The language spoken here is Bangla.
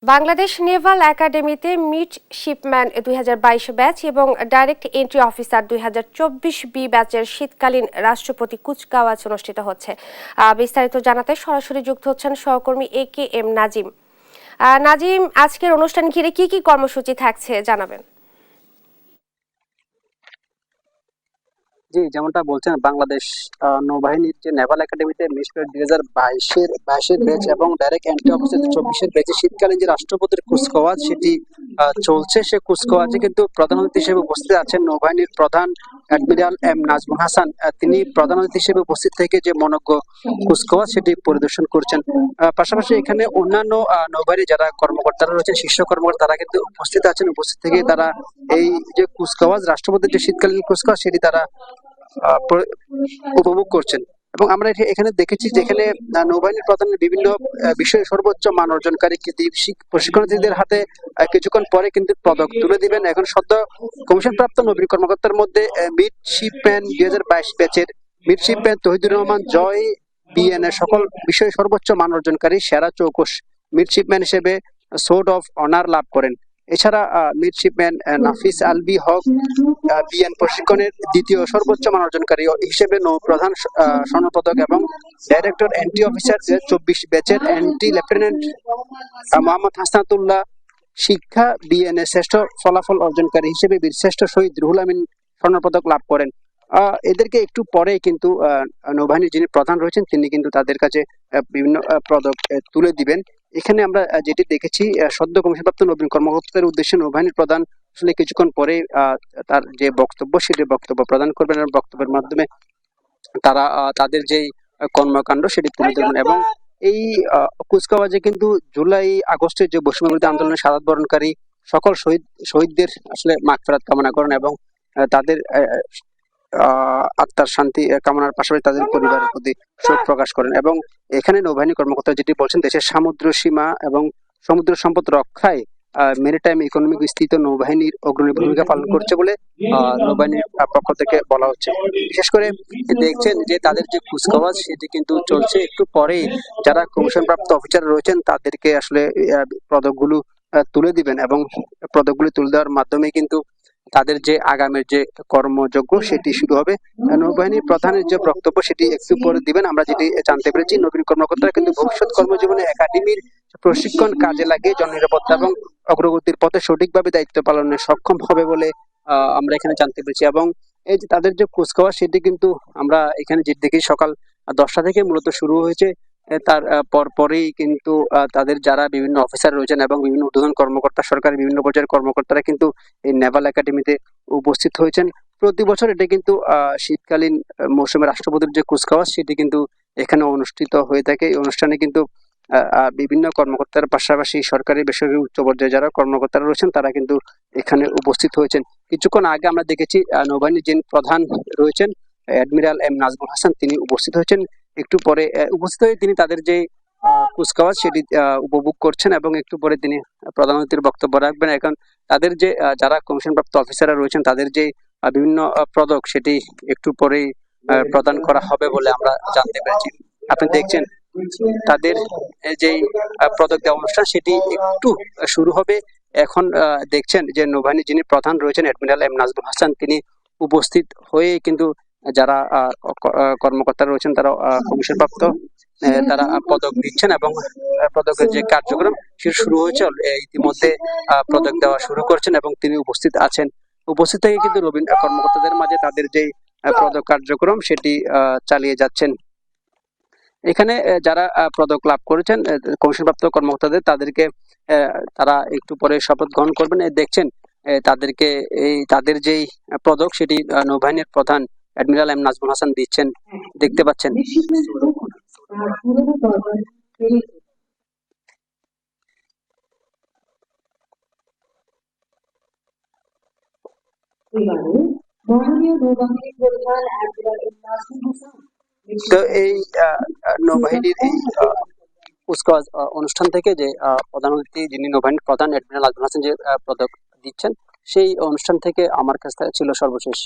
বাংলাদেশ নেভাল একাডেমিতে মিডশিপম্যান ২০২২ ব্যাচ এবং ডাইরেক্ট এন্ট্রি অফিসার ২০২৪ বি ব্যাচের শীতকালীন রাষ্ট্রপতি কুচকাওয়াজ অনুষ্ঠিত হচ্ছে। বিস্তারিত জানাতে সরাসরি যুক্ত হচ্ছেন সহকর্মী AKM নাজিম। নাজিম, আজকের অনুষ্ঠান ঘিরে কি কি কর্মসূচি থাকছে জানাবেন? জি, যেমনটা বলছেন, বাংলাদেশ নৌবাহিনীর যে নেভাল একাডেমিতে মিশন ২০২২-এর ব্যাচ এবং ডাইরেক্ট এন্ট্রি অফিসার ২৪-এর ব্যাচে শীতকালীন যে রাষ্ট্রপতির কুচকাওয়াজ সেটি চলছে। সে কুচকাওয়াজে কিন্তু প্রধান অতিথি হিসেবে উপস্থিত আছেন নৌবাহিনীর প্রধান অ্যাডমিরাল এম নাজমুল হাসান। তিনি প্রধান অতিথি হিসেবে উপস্থিত থেকে যে মনোজ্ঞ কুচকাওয়াজ সেটি পরিদর্শন করছেন। পাশাপাশি এখানে অন্যান্য নৌবাহিনীর যারা কর্মকর্তারা রয়েছেন, শীর্ষ কর্মকর্তা, তারা কিন্তু উপস্থিত আছেন। উপস্থিত থেকে তারা এই যে কুচকাওয়াজ, রাষ্ট্রপতির যে শীতকালীন কুচকাওয়াজ সেটি তারা উপভোগ করছেন। এবং আমরা এখানে দেখেছি যে এখানে নৌবাহিনীর প্রধানের বিভিন্ন বিষয়ে সর্বোচ্চ মান অর্জনকারী প্রশিক্ষণার্থীদের হাতে কিছুক্ষণ পরে কিন্তু পদক তুলে দিবেন। এখন সদ্য কমিশন প্রাপ্ত নবীন কর্মকর্তার মধ্যে মিডশিপম্যান ২০২২ ব্যাচের মিডশিপম্যান তহিদুর রহমান জয় বিএনএ সকল বিষয়ে সর্বোচ্চ মান অর্জনকারী সেরা চৌকস মিডশিপম্যান হিসেবে সোর্ড অফ অনার লাভ করেন। এছাড়া মিডশিপম্যান নাফিস আলবি হক বিএন প্রশিক্ষণের দ্বিতীয় সর্বোচ্চ মান অর্জনকারী হিসেবে নৌপ্রধান স্বর্ণপদক এবং ডাইরেক্টর এন্ট্রি অফিসার ২০২৪ ব্যাচের এন্ট্রি লেফটেন্যান্ট মোহাম্মদ হাসনাতুল্লাহ শিক্ষা বিএনএ শ্রেষ্ঠ ফলাফল অর্জনকারী হিসেবে বীরশ্রেষ্ঠ শহীদ রুহুল আমিন স্বর্ণপদক লাভ করেন। এদেরকে একটু পরে কিন্তু নৌবাহিনীর যিনি প্রধান রয়েছেন তিনি কিন্তু তাদের কাছে বিভিন্ন পদক তুলে দিবেন। এখানে আমরা যেটি দেখেছি, সদ্য কমিশনপ্রাপ্ত নবীন কর্মকর্তাদের উদ্দেশ্যে নৌবাহিনীর প্রধান আসলে কিছুক্ষণ পরে তার যে বক্তব্য সেটি বক্তব্য প্রদান করবেন এবং বক্তব্যের মাধ্যমে তারা তাদের যেই কর্মকাণ্ড সেটি তুলে ধরবেন। এবং এই কুচকাওয়াজে কিন্তু জুলাই আগস্টের যে বৈষম্য বিরোধী আন্দোলনের শাহাদাত বরণকারী সকল শহীদদের আসলে মাগফিরাত কামনা করেন এবং তাদের আত্মার শান্তি কামনার পাশাপাশি তাদের পরিবারের প্রতি শোক প্রকাশ করেন। এবং এখানে নৌবাহিনী কর্মকর্তা যেটি বলছেন, দেশের সমুদ্র সীমা এবং সমুদ্র সম্পদ রক্ষায় মেরিটাইম ইকোনমিক বিস্তৃত নৌবাহিনীর অগ্রণী ভূমিকা পালন করছে বলে নৌবাহিনীর পক্ষ থেকে বলা হচ্ছে। বিশেষ করে দেখছেন যে তাদের যে কুচকাওয়াজ সেটি কিন্তু চলছে। একটু পরেই যারা কমিশন প্রাপ্ত অফিসার রয়েছেন তাদেরকে আসলে পদকগুলো তুলে দিবেন এবং পদকগুলো তুলে দেওয়ার মাধ্যমে কিন্তু তাদের যে আগামীর যে কর্মযজ্ঞ সেটি শুরু হবে। নৌবাহিনীর প্রধানের যে বক্তব্য সেটি একটু পরে দিবেন। আমরা যেটি জানতে পেরেছি, নবীন কর্মকর্তারা কিন্তু ভবিষ্যৎ কর্মজীবনে একাডেমির প্রশিক্ষণ কাজে লাগিয়ে জননিরাপত্তা এবং অগ্রগতির পথে সঠিকভাবে দায়িত্ব পালনে সক্ষম হবে বলে আমরা এখানে জানতে পেরেছি। এবং এই যে তাদের যে কুচকাওয়াজ সেটি কিন্তু আমরা এখানে যে দেখি সকাল 10টা থেকে মূলত শুরু হয়েছে। তার পরেই কিন্তু তাদের যারা বিভিন্ন অফিসার রয়েছেন এবং বিভিন্ন ঊর্ধ্বতন কর্মকর্তা, সরকারের বিভিন্ন পর্যায়ের কর্মকর্তারা কিন্তু এই নেভাল একাডেমিতে উপস্থিত হয়েছেন। প্রতি বছর এটা কিন্তু শীতকালীন মৌসুমে রাষ্ট্রপতির যে কুচকাওয়াজ সেটি কিন্তু এখানে অনুষ্ঠিত হয়ে থাকে। এই অনুষ্ঠানে কিন্তু বিভিন্ন কর্মকর্তার পাশাপাশি সরকারি বেসরকারি উচ্চ পর্যায়ে যারা কর্মকর্তারা রয়েছেন তারা কিন্তু এখানে উপস্থিত হয়েছেন। কিছুক্ষণ আগে আমরা দেখেছি নৌবাহিনীর যিনি প্রধান রয়েছেন অ্যাডমিরাল এম নাজমুল হাসান, তিনি উপস্থিত হয়েছেন। একটু পরে উপস্থিত হয়ে তিনি তাদের যে কুচকাওয়াজ সেটি উপভোগ করছেন এবং একটু পরে তিনি প্রধান অতিথির বক্তব্য রাখবেন। এখন তাদের যে যারা কমিশন প্রাপ্ত অফিসাররা রয়েছেন তাদের যে বিভিন্ন পদক সেটি একটু পরেই প্রদান করা হবে বলে আমরা জানতে পেরেছি। আপনি দেখছেন তাদের যে পদক দেওয়া অনুষ্ঠান সেটি একটু শুরু হবে। এখন দেখছেন যে নৌবাহিনীর যিনি প্রধান রয়েছেন অ্যাডমিরাল এম নাজমুল হাসান তিনি উপস্থিত হয়ে কিন্তু যারা কর্মকর্তা রয়েছেন তারা কমিশন প্রাপ্ত তারা পদক দিচ্ছেন এবং পদকের যে কার্যক্রম সেটা শুরু হয়েছে। ইতিমধ্যে পদক দেওয়া শুরু করছেন এবং তিনি উপস্থিত আছেন। উপস্থিত থেকে কিন্তু নবীন কর্মকর্তাদের মাঝে তাদের যে পদক কার্যক্রম সেটি চালিয়ে যাচ্ছেন। এখানে যারা পদক লাভ করেছেন কমিশনপ্রাপ্ত কর্মকর্তাদের তাদেরকে তারা একটু পরে শপথ গ্রহণ করবেন। দেখছেন তাদেরকে এই তাদের যেই পদক সেটি নৌবাহিনীর প্রধান অ্যাডমিরাল এম নাজমুল হাসান দিচ্ছেন, দেখতে পাচ্ছেন। তো এই নৌবাহিনীর এই কুচকাওয়াজ অনুষ্ঠান থেকে যে প্রধান অতিথি যিনি নৌবাহিনীর প্রধান অ্যাডমিরাল নাজমুল হাসান যে পদক দিচ্ছেন সেই অনুষ্ঠান থেকে আমার কাছে ছিল সর্বশেষ।